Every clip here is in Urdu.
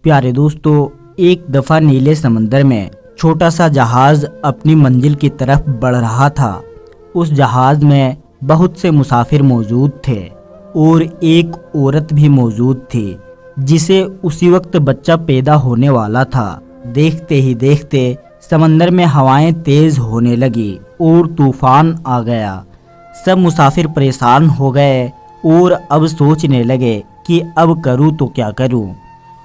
پیارے دوستو، ایک دفعہ نیلے سمندر میں چھوٹا سا جہاز اپنی منزل کی طرف بڑھ رہا تھا۔ اس جہاز میں بہت سے مسافر موجود تھے اور ایک عورت بھی موجود تھی جسے اسی وقت بچہ پیدا ہونے والا تھا۔ دیکھتے ہی دیکھتے سمندر میں ہوائیں تیز ہونے لگی اور طوفان آ گیا۔ سب مسافر پریشان ہو گئے اور اب سوچنے لگے کہ اب کروں تو کیا کروں۔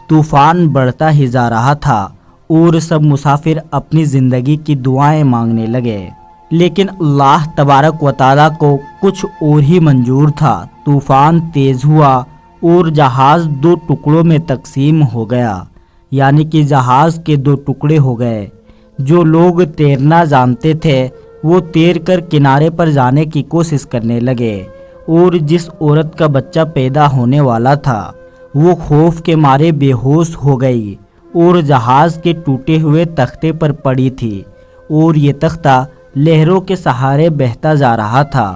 طوفان بڑھتا ہی جا رہا تھا اور سب مسافر اپنی زندگی کی دعائیں مانگنے لگے، لیکن اللہ تبارک و تعالیٰ کو کچھ اور ہی منظور تھا۔ طوفان تیز ہوا اور جہاز 2 ٹکڑوں میں تقسیم ہو گیا، یعنی کہ جہاز کے 2 ٹکڑے ہو گئے۔ جو لوگ تیرنا جانتے تھے وہ تیر کر کنارے پر جانے کی کوشش کرنے لگے، اور جس عورت کا بچہ پیدا ہونے والا تھا وہ خوف کے مارے بے ہوش ہو گئی اور جہاز کے ٹوٹے ہوئے تختے پر پڑی تھی، اور یہ تختہ لہروں کے سہارے بہتا جا رہا تھا،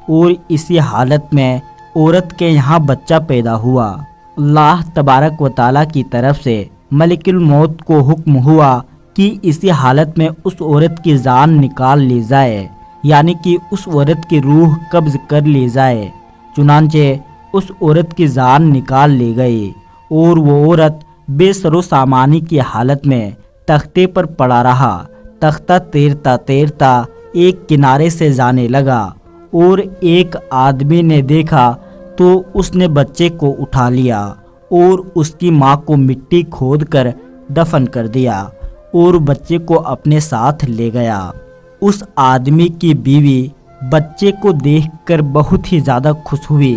اور اسی حالت میں عورت کے یہاں بچہ پیدا ہوا۔ اللہ تبارک و تعالیٰ کی طرف سے ملک الموت کو حکم ہوا کہ اسی حالت میں اس عورت کی جان نکال لی جائے، یعنی کہ اس عورت کی روح قبض کر لی جائے۔ چنانچہ اس عورت کی جان نکال لی گئی اور وہ عورت بے سر و سامانی کی حالت میں تختے پر پڑا رہا۔ تختہ تیرتا تیرتا ایک کنارے سے جانے لگا اور ایک آدمی نے دیکھا تو اس نے بچے کو اٹھا لیا اور اس کی ماں کو مٹی کھود کر دفن کر دیا اور بچے کو اپنے ساتھ لے گیا۔ اس آدمی کی بیوی بچے کو دیکھ کر بہت ہی زیادہ خوش ہوئی،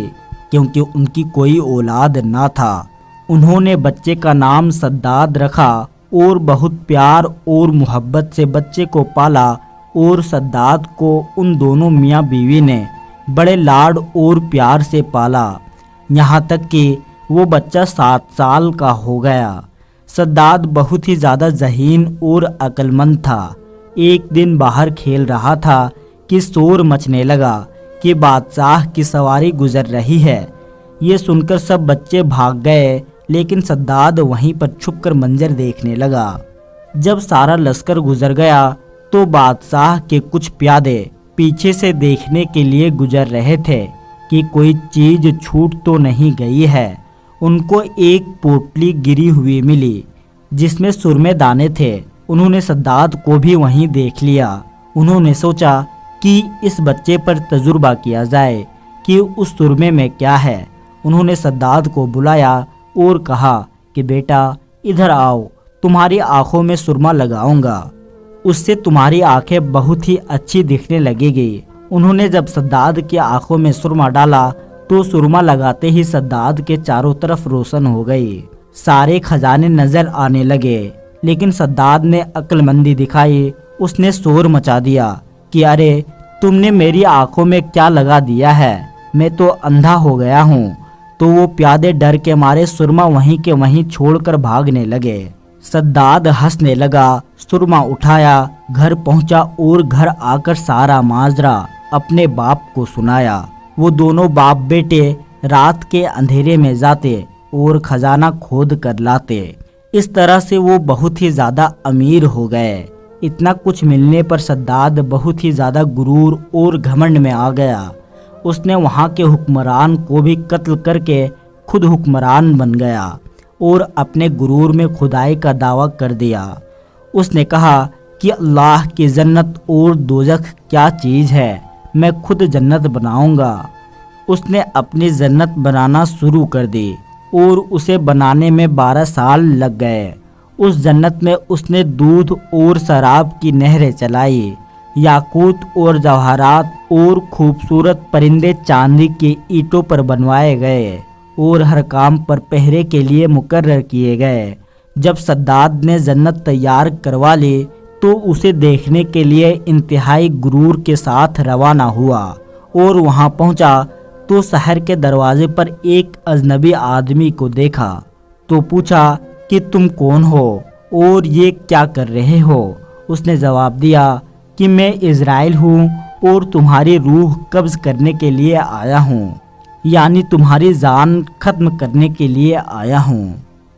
کیونکہ ان کی کوئی اولاد نہ تھا۔ انہوں نے بچے کا نام سداد رکھا اور بہت پیار اور محبت سے بچے کو پالا، اور سداد کو ان دونوں میاں بیوی نے بڑے لاڈ اور پیار سے پالا، یہاں تک کہ وہ بچہ 7 سال کا ہو گیا۔ سداد بہت ہی زیادہ ذہین اور عقل مند تھا۔ ایک دن باہر کھیل رہا تھا کہ شور مچنے لگا کہ بادشاہ کی سواری گزر رہی ہے۔ یہ سن کر سب بچے بھاگ گئے، لیکن سداد وہیں پر چھپ کر منظر دیکھنے لگا۔ جب سارا لشکر گزر گیا تو بادشاہ کے کچھ پیادے پیچھے سے دیکھنے کے لیے گزر رہے تھے کہ کوئی چیز چھوٹ تو نہیں گئی ہے۔ ان کو ایک پوٹلی گری ہوئی ملی جس میں سرمے دانے تھے۔ انہوں نے سداد کو بھی وہیں دیکھ لیا۔ انہوں نے سوچا کہ اس بچے پر تجربہ کیا جائے کہ اس سرمے میں کیا ہے۔ انہوں نے سداد کو بلایا اور کہا کہ بیٹا ادھر آؤ، تمہاری آنکھوں میں سرما لگاؤں گا، اس سے تمہاری آنکھیں بہت ہی اچھی دکھنے لگے گی۔ انہوں نے جب سداد کی آنکھوں میں سرما ڈالا تو سرما لگاتے ہی سداد کے چاروں طرف روشن ہو گئی، سارے خزانے نظر آنے لگے۔ لیکن سداد نے عقل مندی دکھائی، اس نے شور مچا دیا کہ ارے تم نے میری آنکھوں میں کیا لگا دیا ہے، میں تو اندھا ہو گیا ہوں۔ تو وہ پیادے ڈر کے مارے سرما وہیں کے وہیں چھوڑ کر بھاگنے لگے۔ سداد ہنسنے لگا، سرما اٹھایا، گھر پہنچا اور گھر آ کر سارا ماجرا اپنے باپ کو سنایا۔ وہ دونوں باپ بیٹے رات کے اندھیرے میں جاتے اور خزانہ کھود کر لاتے۔ اس طرح سے وہ بہت ہی زیادہ امیر ہو گئے۔ اتنا کچھ ملنے پر سداد بہت ہی زیادہ غرور اور گھمنڈ میں آ گیا۔ اس نے وہاں کے حکمران کو بھی قتل کر کے خود حکمران بن گیا اور اپنے غرور میں خدائی کا دعویٰ کر دیا۔ اس نے کہا کہ اللہ کی جنت اور دوزخ کیا چیز ہے، میں خود جنت بناؤں گا۔ اس نے اپنی جنت بنانا شروع کر دی اور اسے بنانے میں 12 سال لگ گئے۔ اس جنت میں اس نے دودھ اور شراب کی نہریں چلائی، یاقوت اور جواہرات اور خوبصورت پرندے چاندی کی اینٹوں پر بنوائے گئے اور ہر کام پر پہرے کے لیے مقرر کیے گئے۔ جب سداد نے جنت تیار کروا لی تو اسے دیکھنے کے لیے انتہائی غرور کے ساتھ روانہ ہوا، اور وہاں پہنچا تو شہر کے دروازے پر ایک اجنبی آدمی کو دیکھا تو پوچھا کہ تم کون ہو اور یہ کیا کر رہے ہو؟ اس نے جواب دیا کہ میں اسرائیل ہوں اور تمہاری روح قبض کرنے کے لیے آیا ہوں، یعنی تمہاری جان ختم کرنے کے لیے آیا ہوں۔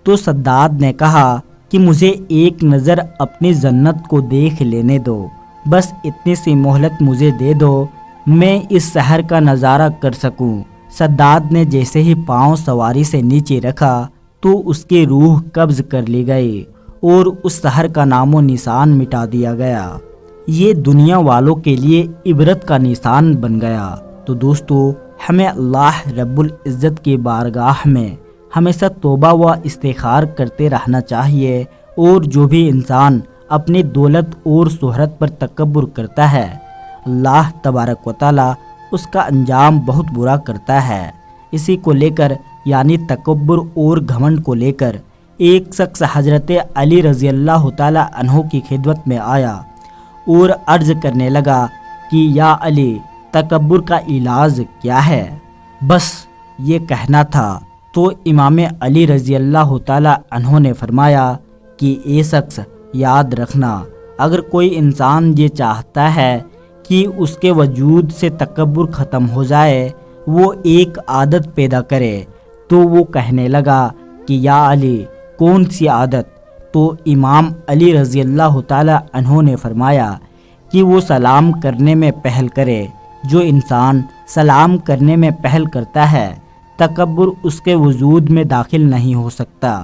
تو سداد نے کہا کہ مجھے ایک نظر اپنی جنت کو دیکھ لینے دو، بس اتنی سی مہلت مجھے دے دو، میں اس شہر کا نظارہ کر سکوں۔ سداد نے جیسے ہی پاؤں سواری سے نیچے رکھا تو اس کی روح قبض کر لی گئی اور اس شہر کا نام و نشان مٹا دیا گیا۔ یہ دنیا والوں کے لیے عبرت کا نشان بن گیا۔ تو دوستو، ہمیں اللہ رب العزت کی بارگاہ میں ہمیشہ توبہ و استغفار کرتے رہنا چاہیے، اور جو بھی انسان اپنی دولت اور شہرت پر تکبر کرتا ہے، اللہ تبارک و تعالی اس کا انجام بہت برا کرتا ہے۔ اسی کو لے کر یعنی تکبر اور گھمنڈ کو لے کر ایک شخص حضرت علی رضی اللہ تعالی عنہ کی خدمت میں آیا اور عرض کرنے لگا کہ یا علی، تکبر کا علاج کیا ہے؟ بس یہ کہنا تھا۔ تو امام علی رضی اللہ تعالی عنہ نے فرمایا کہ اے شخص، یاد رکھنا، اگر کوئی انسان یہ چاہتا ہے کہ اس کے وجود سے تکبر ختم ہو جائے، وہ ایک عادت پیدا کرے۔ تو وہ کہنے لگا کہ یا علی، کون سی عادت؟ تو امام علی رضی اللہ تعالی عنہ نے فرمایا کہ وہ سلام کرنے میں پہل کرے۔ جو انسان سلام کرنے میں پہل کرتا ہے، تکبر اس کے وجود میں داخل نہیں ہو سکتا،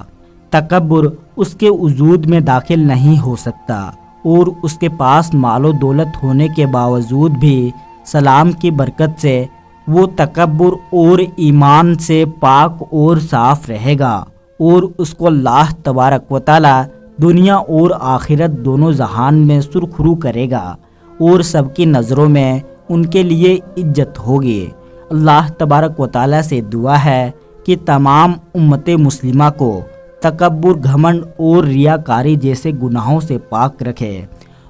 تکبر اس کے وجود میں داخل نہیں ہو سکتا، اور اس کے پاس مال و دولت ہونے کے باوجود بھی سلام کی برکت سے وہ تکبر اور ایمان سے پاک اور صاف رہے گا، اور اس کو اللہ تبارک و تعالی دنیا اور آخرت دونوں جہان میں سرخرو کرے گا، اور سب کی نظروں میں ان کے لیے عزت ہوگی۔ اللہ تبارک و تعالی سے دعا ہے کہ تمام امت مسلمہ کو تکبر، گھمنڈ اور ریاکاری جیسے گناہوں سے پاک رکھے،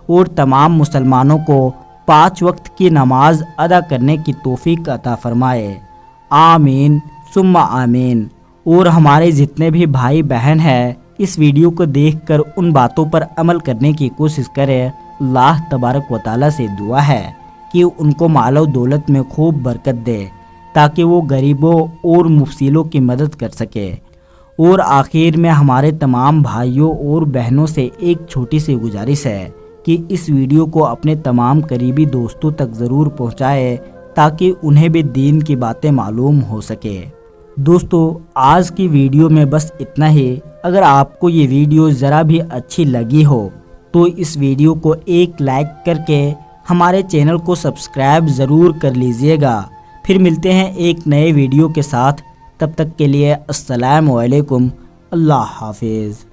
اور تمام مسلمانوں کو 5 وقت کی نماز ادا کرنے کی توفیق عطا فرمائے۔ آمین ثم آمین۔ اور ہمارے جتنے بھی بھائی بہن ہیں، اس ویڈیو کو دیکھ کر ان باتوں پر عمل کرنے کی کوشش کریں۔ اللہ تبارک و تعالی سے دعا ہے کہ ان کو مال و دولت میں خوب برکت دے، تاکہ وہ غریبوں اور مفسروں کی مدد کر سکے۔ اور آخر میں ہمارے تمام بھائیوں اور بہنوں سے ایک چھوٹی سی گزارش ہے کہ اس ویڈیو کو اپنے تمام قریبی دوستوں تک ضرور پہنچائے، تاکہ انہیں بھی دین کی باتیں معلوم ہو سکے۔ دوستو، آج کی ویڈیو میں بس اتنا ہی۔ اگر آپ کو یہ ویڈیو ذرا بھی اچھی لگی ہو تو اس ویڈیو کو ایک لائک کر کے ہمارے چینل کو سبسکرائب ضرور کر لیجئے گا۔ پھر ملتے ہیں ایک نئے ویڈیو کے ساتھ، تب تک کے لیے السلام علیکم، اللہ حافظ۔